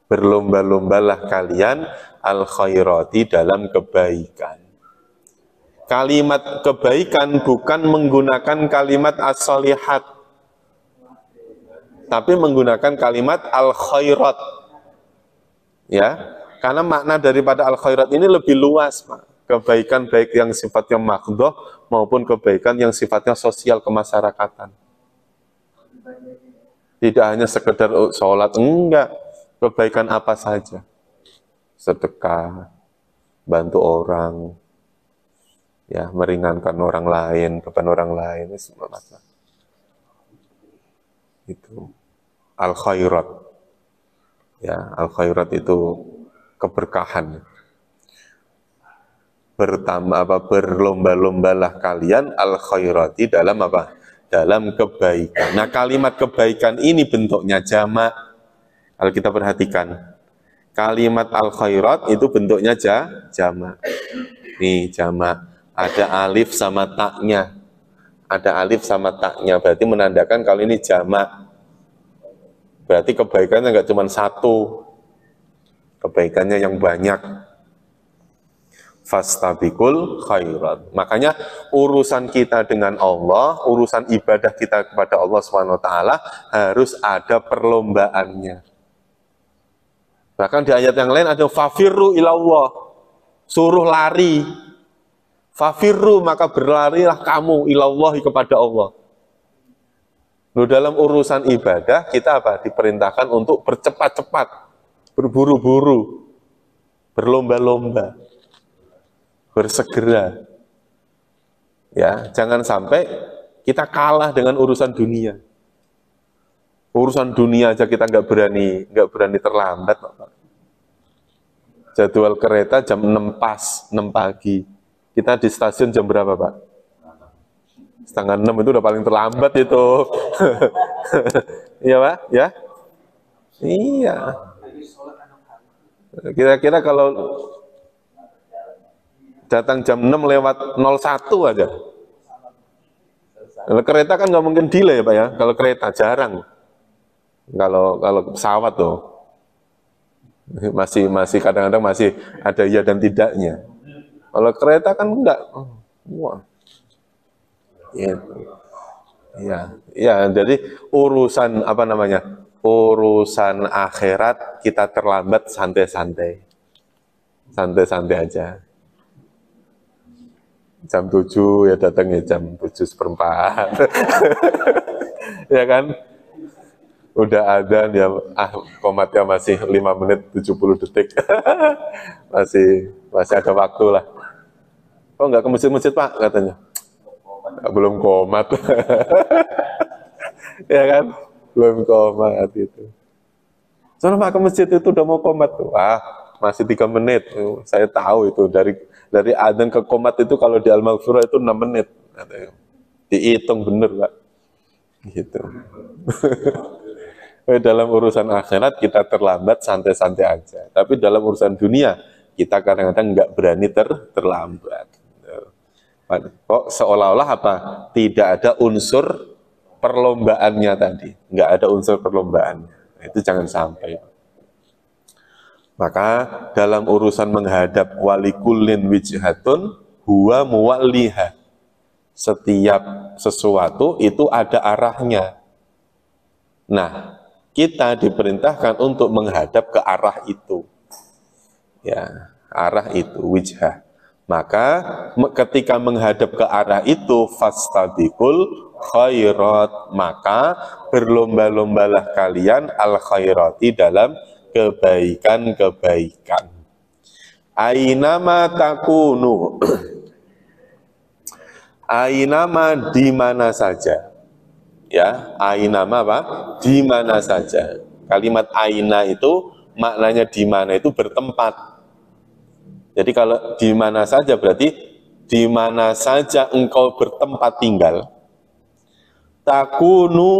Berlomba-lombalah kalian al-khairati dalam kebaikan. Kalimat kebaikan bukan menggunakan kalimat as-solihat, tapi menggunakan kalimat al-khairat. Ya, karena makna daripada al-khairat ini lebih luas, Pak. Kebaikan baik yang sifatnya maghdoh maupun kebaikan yang sifatnya sosial kemasyarakatan. Tidak hanya sekedar sholat, enggak. Kebaikan apa saja. Sedekah, bantu orang, ya, meringankan orang lain, beban orang lain, itu semua masalah. Itu al-khairat. Ya, al-khairat itu keberkahan. Berlomba-lombalah kalian al-khairati dalam apa? Dalam kebaikan. Nah, kalimat kebaikan ini bentuknya jamak. Kalau kita perhatikan, kalimat al-khairat itu bentuknya jamak. Nih, jamak. Ada alif sama taknya. Ada alif sama taknya, berarti menandakan kalau ini jamak. Berarti kebaikannya nggak cuma satu. Kebaikannya yang banyak. Fastabiqul khairat. Makanya urusan kita dengan Allah, urusan ibadah kita kepada Allah SWT harus ada perlombaannya. Bahkan di ayat yang lain ada fafirru ilallah. Suruh lari. Fafirru, maka berlarilah kamu ilallahi kepada Allah. Loh, dalam urusan ibadah kita apa? Diperintahkan untuk bercepat-cepat, berburu-buru, berlomba-lomba, bersegera. Ya, jangan sampai kita kalah dengan urusan dunia. Urusan dunia aja kita nggak berani terlambat. Jadwal kereta jam 6 pas, 6 pagi. Kita di stasiun jam berapa, Pak? Setengah 6 itu udah paling terlambat itu. Iya, Pak? Ya? Iya. Kira-kira kalau datang jam 6 lewat 01 aja. Kalau kereta kan nggak mungkin delay, Pak ya. Kalau kereta jarang. Kalau pesawat tuh masih kadang-kadang masih ada iya dan tidaknya. Kalau kereta kan enggak. Wah. Gitu. Ya, ya, jadi urusan apa namanya? Urusan akhirat kita terlambat santai-santai. Santai-santai aja. Jam 7 ya datangnya jam 7:04. Ya kan? Udah ada ya, komatnya masih 5 menit 70 detik. masih ada waktu lah. Oh, nggak ke masjid-masjid, Pak, katanya. Belum komat. Ya kan? Belum komat itu. Soalnya Pak ke masjid itu udah mau komat tuh. Masih 3 menit. Saya tahu itu dari adzan ke komat itu kalau di Al-Maghfirah itu 6 menit. Dihitung bener, Pak. Gitu. Dalam urusan akhirat kita terlambat santai-santai aja. Tapi dalam urusan dunia kita kadang-kadang nggak berani terlambat. Kok seolah-olah apa? Tidak ada unsur perlombaannya tadi. Nggak ada unsur perlombaan. Itu jangan sampai. Maka dalam urusan menghadap walikullin wijhatun huwa muwalliha. Setiap sesuatu itu ada arahnya. Nah, kita diperintahkan untuk menghadap ke arah itu. Ya, arah itu, wijhah. Maka ketika menghadap ke arah itu, fastabiqul khairat, maka berlomba-lombalah kalian al khairati dalam kebaikan-kebaikan. Ainama takunu. Ainama di mana saja. Ya, ainama apa? Di mana saja. Kalimat aina itu maknanya di mana itu bertempat. Jadi kalau di mana saja berarti di mana saja engkau bertempat tinggal. Takunu,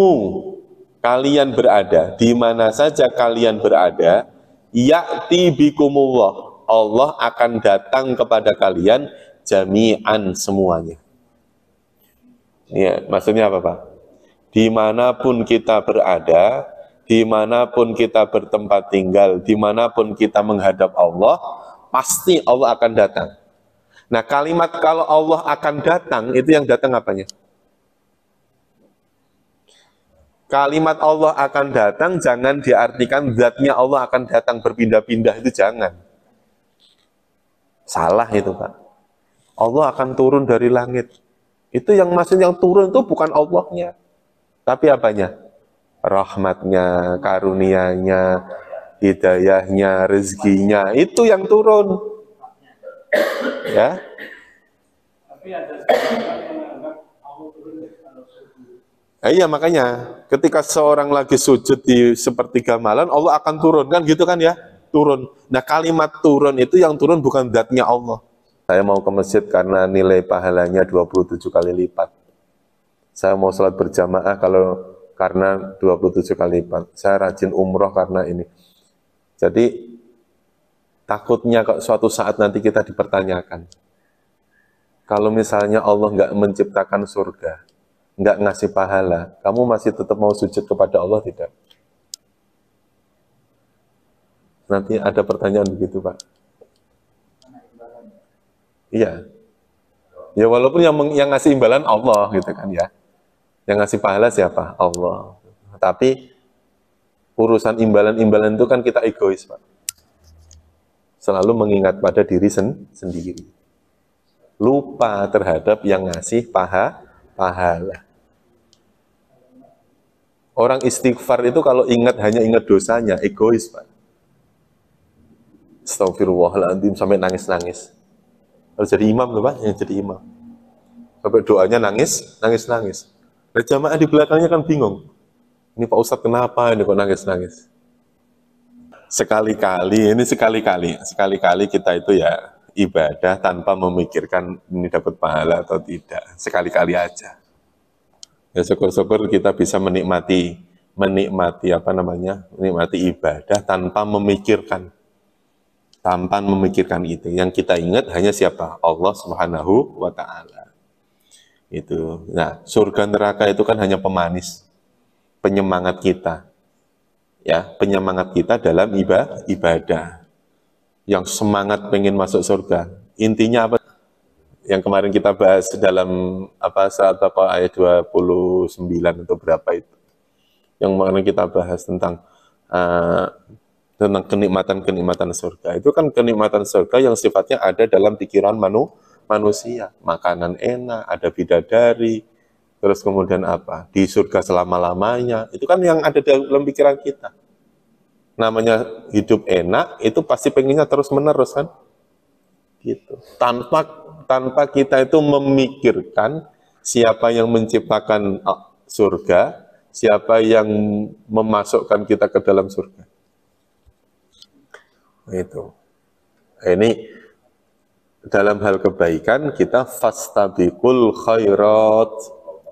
kalian berada, di mana saja kalian berada, ya'ti bikumullah, Allah akan datang kepada kalian jami'an semuanya. Ya, maksudnya apa, Pak? Dimanapun kita berada, dimanapun kita bertempat tinggal, dimanapun kita menghadap Allah, pasti Allah akan datang. Nah, kalimat kalau Allah akan datang, itu yang datang apanya? Kalimat Allah akan datang jangan diartikan zatnya Allah akan datang berpindah-pindah, itu jangan. Salah itu, Pak. Allah akan turun dari langit. Itu yang maksudnya yang turun itu bukan Allahnya. Tapi apanya? Rahmatnya, karunianya, hidayahnya, rezekinya, itu yang turun. Ya. Tapi ada yang menganggap Allah turun kalau sujud. Iya, makanya ketika seorang lagi sujud di sepertiga malam, Allah akan turun, kan gitu kan ya? Turun. Nah, kalimat turun itu yang turun bukan zatnya Allah. Saya mau ke masjid karena nilai pahalanya 27 kali lipat. Saya mau sholat berjamaah karena 27 kali lipat. Saya rajin umroh karena ini. Jadi takutnya suatu saat nanti kita dipertanyakan. Kalau misalnya Allah nggak menciptakan surga, nggak ngasih pahala, kamu masih tetap mau sujud kepada Allah tidak? Nanti ada pertanyaan begitu, Pak. Iya. Ya walaupun yang ngasih imbalan Allah gitu kan ya. Yang ngasih pahala siapa? Allah. Tapi urusan imbalan-imbalan itu kan kita egois, Pak. Selalu mengingat pada diri sendiri. Lupa terhadap yang ngasih pahala. Orang istighfar itu kalau hanya ingat dosanya, egois, Pak. Astagfirullahaladzim, sampai nangis-nangis. Harus jadi imam loh, Pak, yang jadi imam. Sampai doanya nangis, nangis-nangis. Nah, jamaah di belakangnya kan bingung. Ini Pak Ustadz kenapa ini kok nangis-nangis? Sekali-kali kita itu ya ibadah tanpa memikirkan ini dapat pahala atau tidak. Sekali-kali aja. Ya syukur-syukur kita bisa menikmati menikmati ibadah tanpa memikirkan itu. Yang kita ingat hanya siapa? Allah Subhanahu wa taala. Itu. Nah, surga neraka itu kan hanya pemanis, penyemangat kita. Ya, penyemangat kita dalam ibadah. Yang semangat pengen masuk surga. Intinya apa? Yang kemarin kita bahas dalam surat ayat 29 atau berapa itu. Yang kemarin kita bahas tentang kenikmatan-kenikmatan surga. Itu kan kenikmatan surga yang sifatnya ada dalam pikiran manusia. Makanan enak, ada bidadari, terus kemudian apa? Di surga selama-lamanya. Itu kan yang ada dalam pikiran kita. Namanya hidup enak, itu pasti pengennya terus-menerus kan? Gitu. Tanpa kita itu memikirkan siapa yang menciptakan surga, siapa yang memasukkan kita ke dalam surga. Itu. Ini dalam hal kebaikan kita fastabiqul khairat,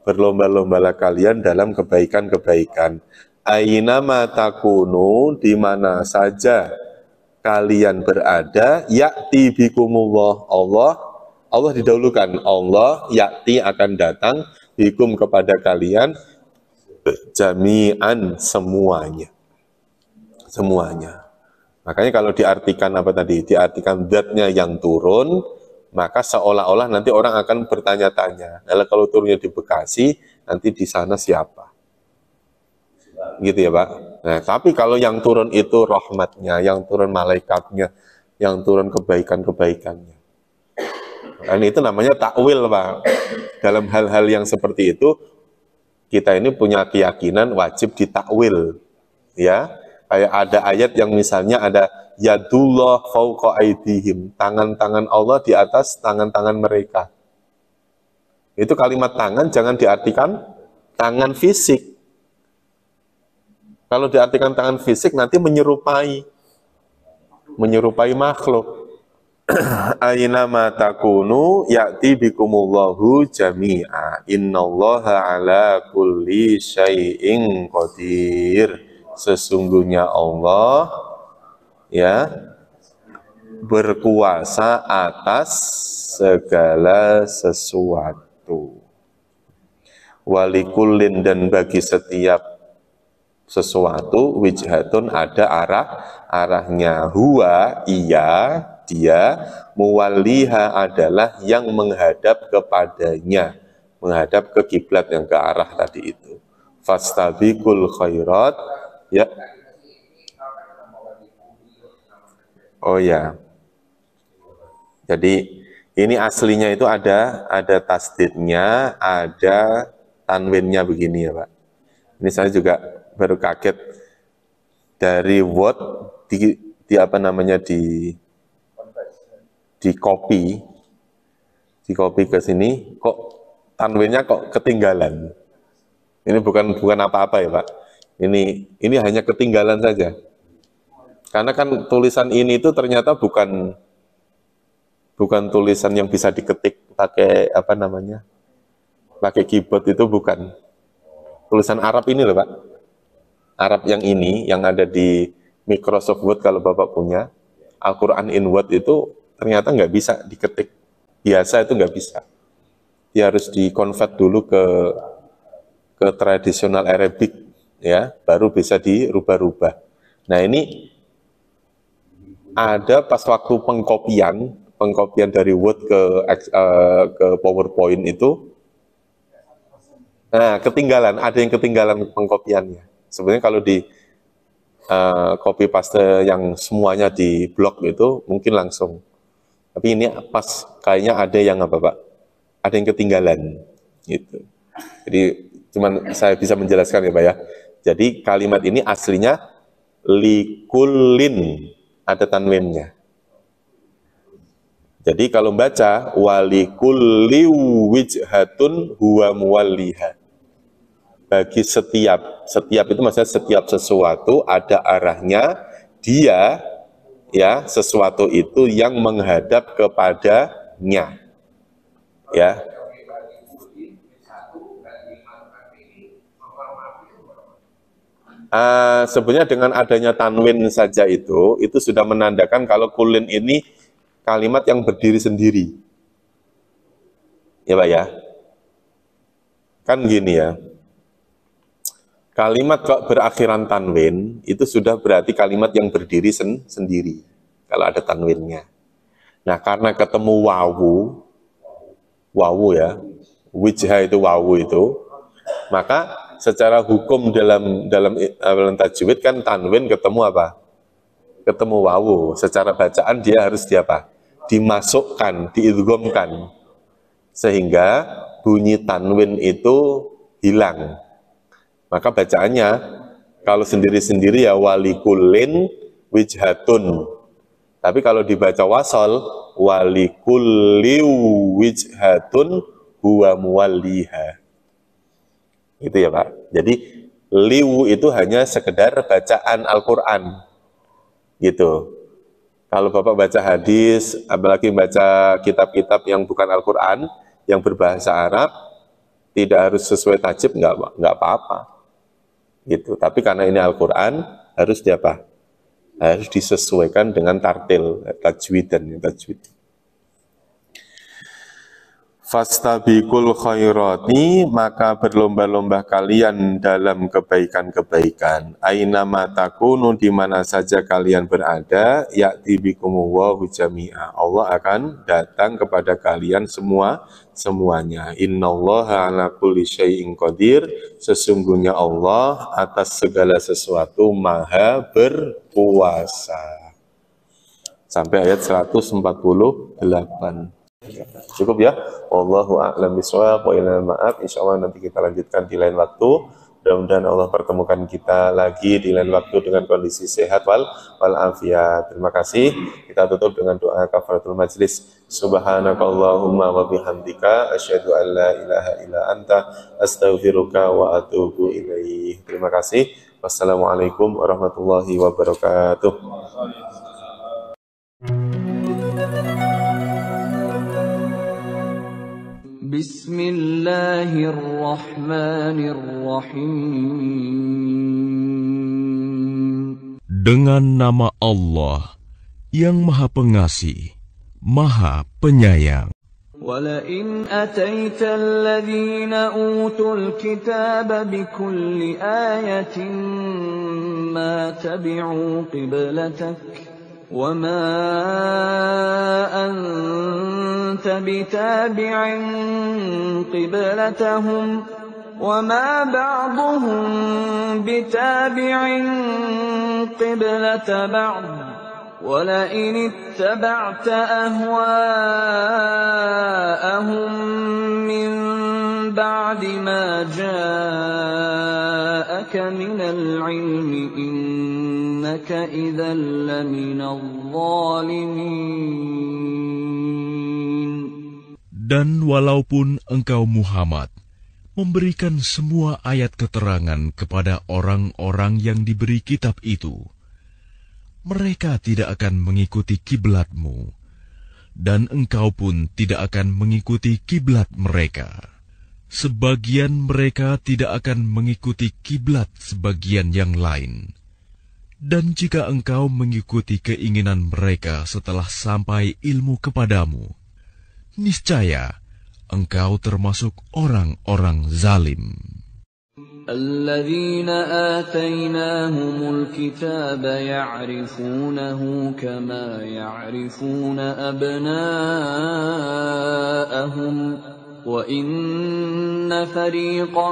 berlomba-lombalah kalian dalam kebaikan-kebaikan. Aina takunu, di mana saja kalian berada, ya'ti bikumullah, Allah didahulukan, Allah ya'ti akan datang bikum kepada kalian jami'an, semuanya. Makanya kalau diartikan apa tadi? Diartikan zatnya yang turun, maka seolah-olah nanti orang akan bertanya-tanya, kalau turunnya di Bekasi, nanti di sana siapa? Gitu ya Pak. Nah, tapi kalau yang turun itu rahmatnya, yang turun malaikatnya, yang turun kebaikan-kebaikannya. Dan itu namanya takwil Pak. Dalam hal-hal yang seperti itu, kita ini punya keyakinan wajib ditakwil. Ya, kayak ada ayat yang misalnya ada yadullah fauqa aidihim, tangan-tangan Allah di atas tangan-tangan mereka. Itu kalimat tangan jangan diartikan tangan fisik. Kalau diartikan tangan fisik nanti menyerupai makhluk. Aina ma takunu ya'ti bikumullahu jami'a. Innallaha ala kulli syai'in qadir. Sesungguhnya Allah ya berkuasa atas segala sesuatu. Walikullin, dan bagi setiap sesuatu wijhatun ada arahnya. Huwa, dia, muwalliha adalah yang menghadap kepadanya, menghadap ke kiblat yang ke arah tadi itu. Fastabiqul khairat, ya. Oh ya. Jadi ini aslinya itu ada tasdidnya, ada tanwinnya begini ya Pak. Ini saya juga baru kaget dari Word di apa namanya di copy ke sini, kok tanwinnya kok ketinggalan. Ini bukan apa-apa ya Pak. Ini hanya ketinggalan saja. Karena kan tulisan ini itu ternyata bukan tulisan yang bisa diketik pakai apa namanya, pakai keyboard, itu bukan tulisan Arab ini loh Pak. Arab yang ini, yang ada di Microsoft Word kalau Bapak punya, Al-Quran in Word itu ternyata nggak bisa diketik. Biasa itu nggak bisa. Dia harus di-convert dulu ke tradisional Arabic, ya, baru bisa dirubah-rubah. Nah ini ada pas waktu pengkopian dari Word ke PowerPoint itu, nah ada yang ketinggalan pengkopiannya. Sebenarnya kalau di copy paste yang semuanya di blok itu mungkin langsung. Tapi ini pas kayaknya ada yang apa Pak? Ada yang ketinggalan gitu. Jadi cuman saya bisa menjelaskan ya Pak ya. Jadi kalimat ini aslinya likulin, ada tanwinnya. Jadi kalau baca walikulli wijhatun huwa muwalliha. Bagi setiap itu maksudnya setiap sesuatu ada arahnya, dia ya sesuatu itu yang menghadap kepadanya. Ya. Sebenarnya dengan adanya tanwin saja itu sudah menandakan kalau kulin ini kalimat yang berdiri sendiri. Ya Pak ya. Kan gini ya. Kalimat kok berakhiran tanwin itu sudah berarti kalimat yang berdiri sendiri. Kalau ada tanwinnya. Nah karena ketemu wawu ya, wijha itu wawu itu, maka secara hukum dalam tajwid kan tanwin ketemu apa? Ketemu wawu. Secara bacaan dia harus dimasukkan, diidghamkan, sehingga bunyi tanwin itu hilang. Maka bacaannya kalau sendiri-sendiri ya walikulin wijhatun. Tapi kalau dibaca wasol walikulli wijhatun huwa muwalliha. Gitu ya Pak. Jadi liwu itu hanya sekedar bacaan Al-Qur'an. Gitu. Kalau Bapak baca hadis, apalagi baca kitab-kitab yang bukan Al-Qur'an, yang berbahasa Arab, tidak harus sesuai tajwid, nggak apa-apa. Gitu. Tapi karena ini Al-Qur'an harus harus disesuaikan dengan tartil, tajwid. Fastabiqul khairati, maka berlomba-lomba kalian dalam kebaikan-kebaikan. Aina ma takunu, di mana saja kalian berada, ya'ti bikumullahu jami'a. Allah akan datang kepada kalian semuanya. Innallaha ala kulli syai'in qadir. Sesungguhnya Allah atas segala sesuatu maha berkuasa. Sampai ayat 148. Cukup ya. Wallahu a'lam bishawab wa ilal ma'ab. Insyaallah nanti kita lanjutkan di lain waktu. Mudah-mudahan Allah pertemukan kita lagi di lain waktu dengan kondisi sehat wal afiat. Terima kasih. Kita tutup dengan doa kafaratul majlis. Subhanakallahumma wa bihamdika asyhadu an la ilaha illa anta astaghfiruka wa atubu ilaih. Terima kasih. Wassalamualaikum warahmatullahi wabarakatuh. Bismillahirrahmanirrahim. Dengan nama Allah yang Maha Pengasih, Maha Penyayang. وَلَئِنْ أَتَيْتَ الَّذِينَ أُوتُوا الْكِتَابَ بِكُلِّ آيَةٍ مَا تَبِعُوا قِبْلَتَكَ وَمَا أَنْتَ بِتَابِعٍ قِبْلَتَهُمْ وَمَا بَعْضُهُمْ بِتَابِعٍ قِبْلَةَ بَعْضٍ وَلَئِنِ اتَّبَعْتَ أَهْوَاءَهُمْ مِنْ بَعْدِ مَا جَاءَكَ مِنَ الْعِلْمِ إِنَّكَ إِذًا لَّمِنَ الظَّالِمِينَ. Dan walaupun engkau Muhammad memberikan semua ayat keterangan kepada orang-orang yang diberi kitab itu, mereka tidak akan mengikuti kiblatmu, dan engkau pun tidak akan mengikuti kiblat mereka. Sebagian mereka tidak akan mengikuti kiblat sebagian yang lain. Dan jika engkau mengikuti keinginan mereka setelah sampai ilmu kepadamu, niscaya engkau termasuk orang-orang zalim. الذين آتيناهم الكتاب يعرفونه كما يعرفون أبناءهم وإن فريقا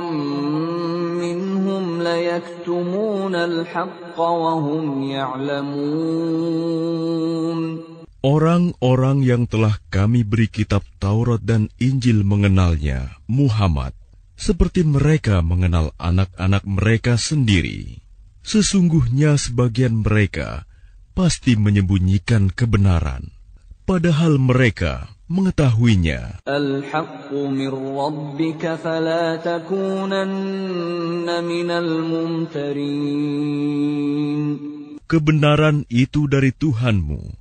منهم ليكتمون الحق وهم يعلمون. Orang-orang yang telah kami beri kitab Taurat dan Injil mengenalnya, Muhammad, seperti mereka mengenal anak-anak mereka sendiri. Sesungguhnya sebagian mereka pasti menyembunyikan kebenaran, padahal mereka mengetahuinya. Al-haqqu min rabbika fala takunanna minal mumtarin. Kebenaran itu dari Tuhanmu,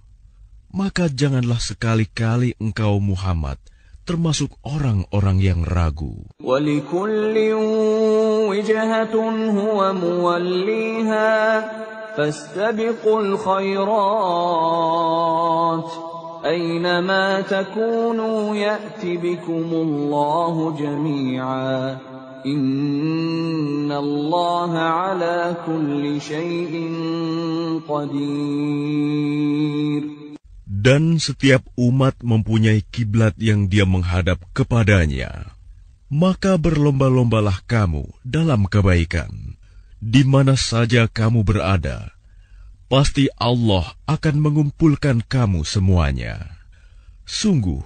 maka janganlah sekali-kali engkau Muhammad termasuk orang-orang yang ragu. Walikullin wijhatun huwa muwalliha fastabiqul khairat aynama takunu ya'ti bikumullahu jami'a innallaha ala kulli syai'in qadir. Dan setiap umat mempunyai kiblat yang dia menghadap kepadanya. Maka berlomba-lombalah kamu dalam kebaikan. Di mana saja kamu berada, pasti Allah akan mengumpulkan kamu semuanya. Sungguh,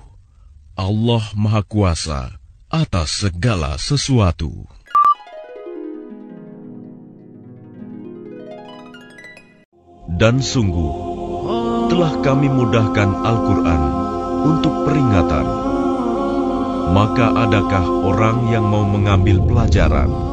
Allah Maha Kuasa atas segala sesuatu. Dan sungguh, telah kami mudahkan Al-Quran untuk peringatan. Maka adakah orang yang mau mengambil pelajaran?